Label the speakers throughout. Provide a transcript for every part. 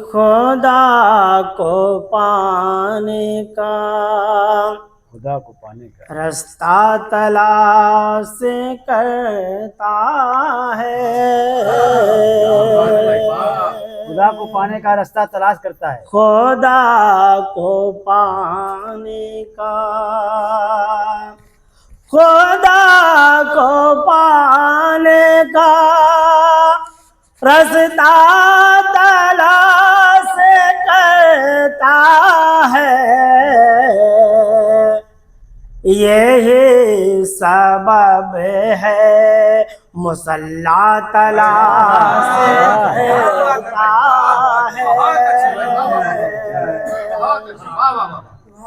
Speaker 1: खुदा को पाने का रास्ता तलाश करता है।
Speaker 2: खुदा को पाने का रास्ता तलाश करता है।
Speaker 1: खुदा को पाने का, खुदा को पाने का रास्ता तलाश करता है। यही सबब है मुसल्ला तलाश करता है।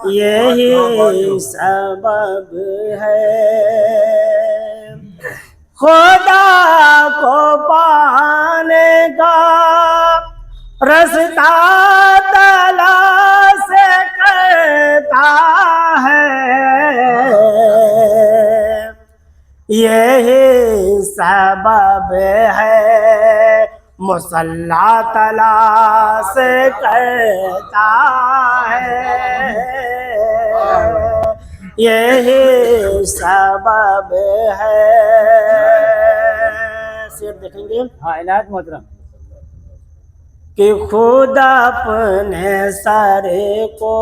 Speaker 1: यही सबब है खुदा को पाने का रास्ता तलाश करता है। यही सबब है मुसल्ला तलाश करता है। यही सबब है। शेर देखेंगे।
Speaker 2: हाँ, इनायत मोहतरम।
Speaker 1: कि खुद अपने सरे को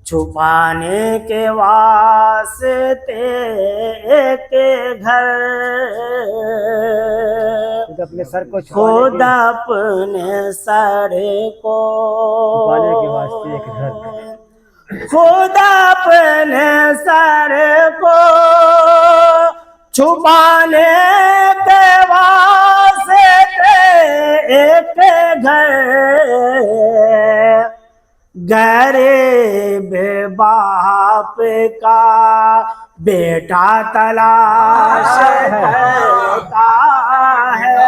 Speaker 1: छुपाने के वास्ते के घर,
Speaker 2: अपने सर को
Speaker 1: खुद अपने सर को
Speaker 2: छुपाने के वास्ते एक घर,
Speaker 1: खुद अपने सर को छुपाने के वास्ते एक घर, गरीब बाप का बेटा तलाश करता है।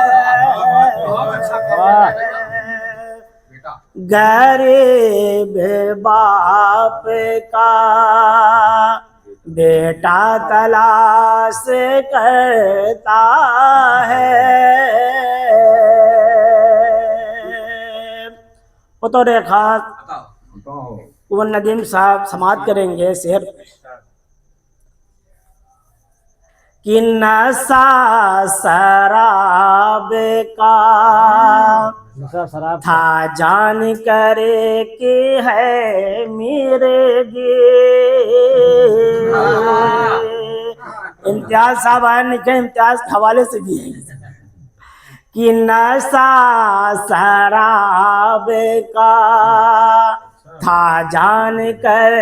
Speaker 1: गरीब बाप का बेटा तलाश करता है। तो रेखा वो नदीम साहब समाप्त करेंगे शेर कि नशा शराब का था जान करे कि है मेरे इम्तियाज साहब आए नीचे इम्तियाज हवाले से दिए कि नशा शराब का था जान कर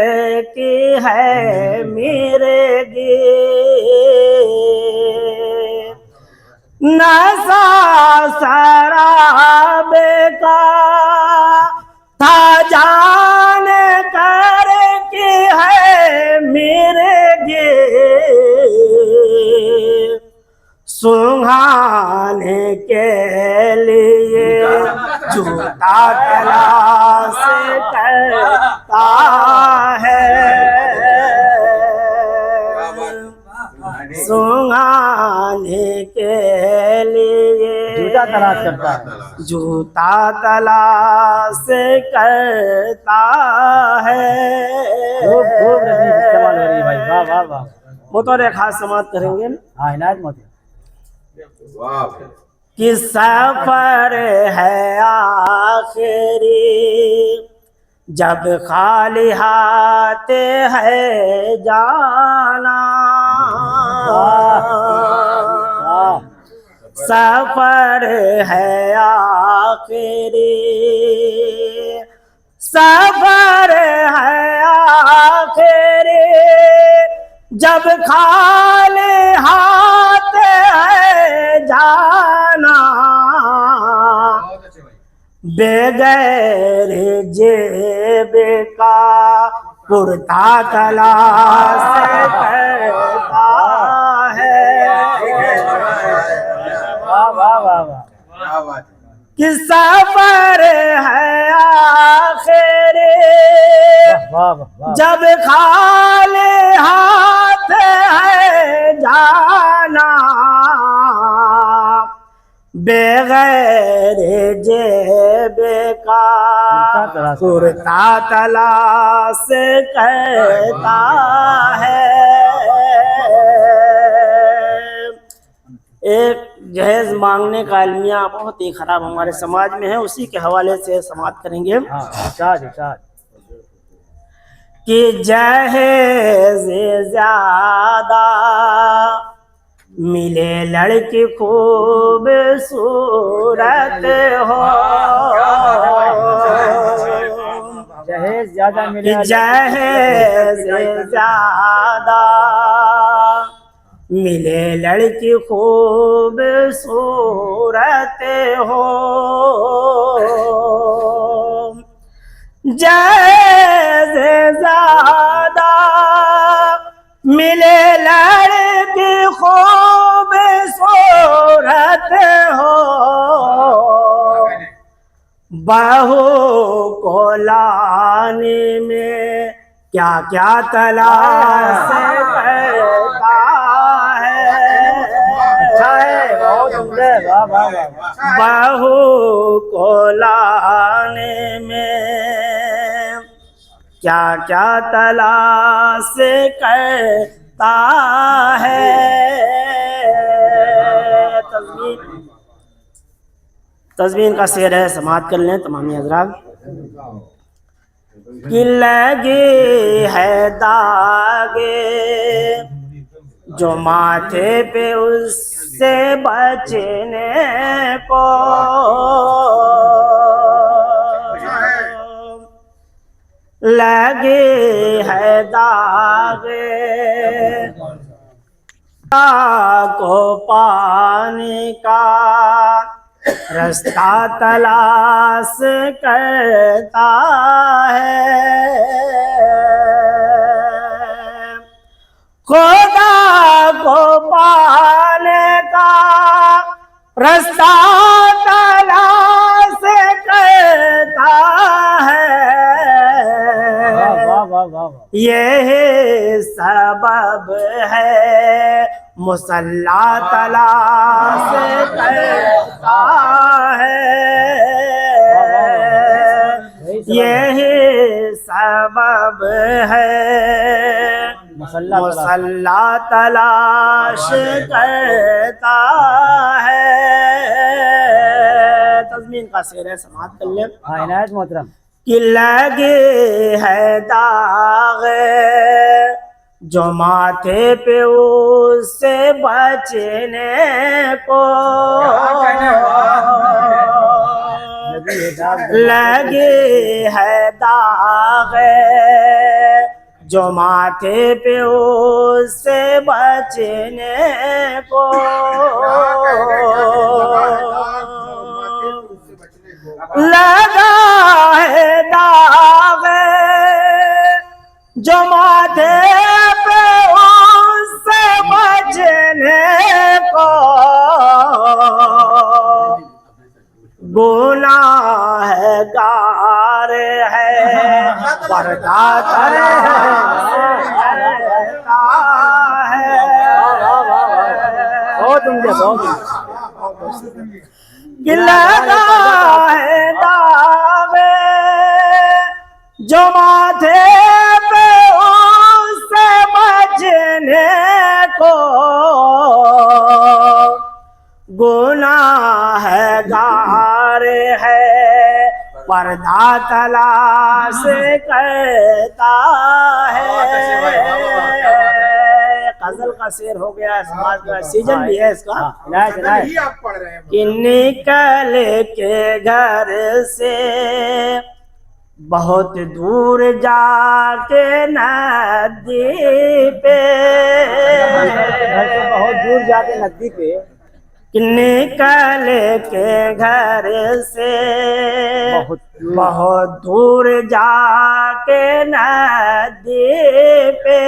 Speaker 1: कि है मेरे नशा शराब का था जान कर कि है मेरे सुंघाने के लिए जूता तलाश करता है। सुंघाने के लिए
Speaker 2: जूता तलाश करता है।
Speaker 1: जूता तलाश करता है।
Speaker 2: खूब इस्तेमाल हो रही है भाई। वाह वाह वाह।
Speaker 1: वो तो रेखा समाप्त करेंगे।
Speaker 2: हाँ, इनायत मोहतरम।
Speaker 1: कि सफर है आखिरी जब खाली हाथ है जाना, सफर है आखिरी सफर है आखिरी जब खाली हाथ है जाना, बगैर जेब का कुर्ता तलाश करता है।
Speaker 2: वाह वाह वाह वाह।
Speaker 1: कि सफर है आखिरी जब खाली हाथ है जाना, बेगैर जेब का कुर्ता तलाश करता है। एक जहेज मांगने का अलमिया बहुत ही खराब हमारे समाज में है, उसी के हवाले से समाप्त करेंगे।
Speaker 2: हाँ, इरशाद इरशाद।
Speaker 1: कि जहेज ज्यादा मिले लड़की खूबसूरत हो,
Speaker 2: जहेज ज्यादा
Speaker 1: कि
Speaker 2: मिले
Speaker 1: जहेज ज्यादा मिले लड़की खूबसूरत हो, जहेज ज्यादा मिले लड़की खूबसूरत हो, बहू को लाने में क्या क्या तलाश करता है।
Speaker 2: अच्छा है, बहुत उम्दा है, वाह वाह वाह।
Speaker 1: बहू को लाने में क्या क्या तलाश करता है। तस्वीर का शेर है, समाप्त कर लें तमामी हजरात। कि लगी है दागे जो माथे पे उससे बचने को, लगे है दागे को पानी का रास्ता तलाश करता है। खुदा को पाने का रास्ता तलाश करता है।
Speaker 2: वाह वाह वाह।
Speaker 1: यही सबब है मुसल्ला तलाश करता है। यही सबब है मुसल्ला तलाश करता है। तज़मीन का शेर है, समाप्त कर लें।
Speaker 2: हाँ, इनायत मोहतरम।
Speaker 1: कि लगे है दाग जो माथे पे उससे बचने को, लगे है दाग जो माथे पे उससे बचने को, लगा है दाग जो माथे पे उससे बचने को, गुनाहगार है पर्दा करता है।
Speaker 2: बहुत उम्दा, बहुत
Speaker 1: कि लगा है दावे जो माथे पे उससे बचने को, गुनाहगार है पर्दा तलाश करता है। गजल का शेर हो गया, समाज का सीजन भी है इसका। कि निकल के घर से बहुत दूर जाके नदी पे,
Speaker 2: बहुत दूर जाके नदी पे,
Speaker 1: कि निकल के घर से बहुत दूर जाके नदी पे,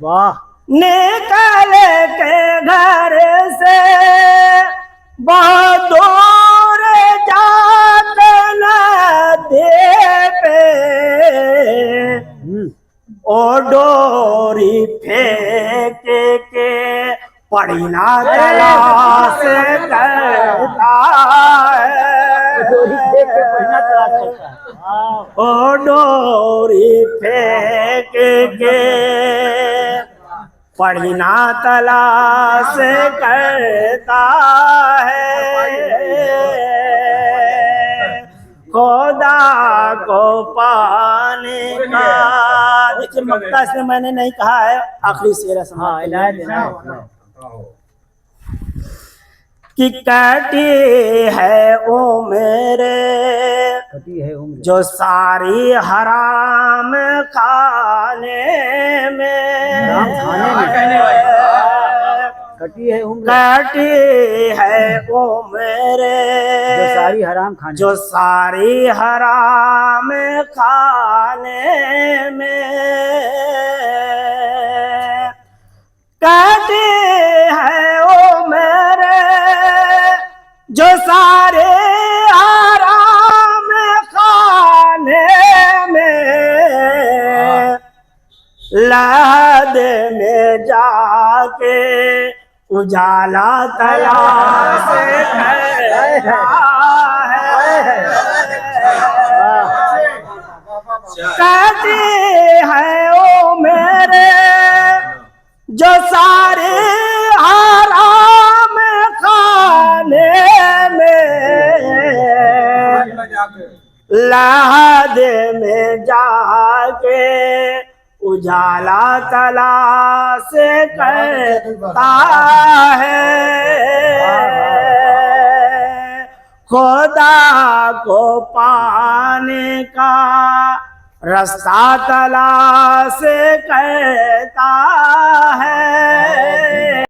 Speaker 2: वाह,
Speaker 1: निकल के घर से बहुत दूर जाके नदी पे, ओ डोरी फेंक के पड़ी ना तलाश करता
Speaker 2: डोरी फेंक के पढ़ना तलाश करता है।
Speaker 1: ओ डोरी फेंक के पढ़ना तलाश करता है खुदा को पाने का। देखिए मक्ता इसमें मैंने नहीं कहा है, आखिरी शेर है
Speaker 2: हाँ
Speaker 1: समाज
Speaker 2: इनायत देना है।
Speaker 1: कि कटी है उम्र
Speaker 2: कटी है उम्र
Speaker 1: जो सारी हराम खाने
Speaker 2: हराम खाने में। कटी है उम्र
Speaker 1: कटी है उम्र
Speaker 2: जो सारी हराम खाने
Speaker 1: जो सारी हराम खाने में। कटी है उम्र जो सारे हराम खाने में। लहद में जाके उजाला तलाश करता है। कहते हैं ओ मेरे जो सारे हराम खाने में। लहद में जाके उजाला तलाश करता है खुदा को पाने का रास्ता तलाश करता है।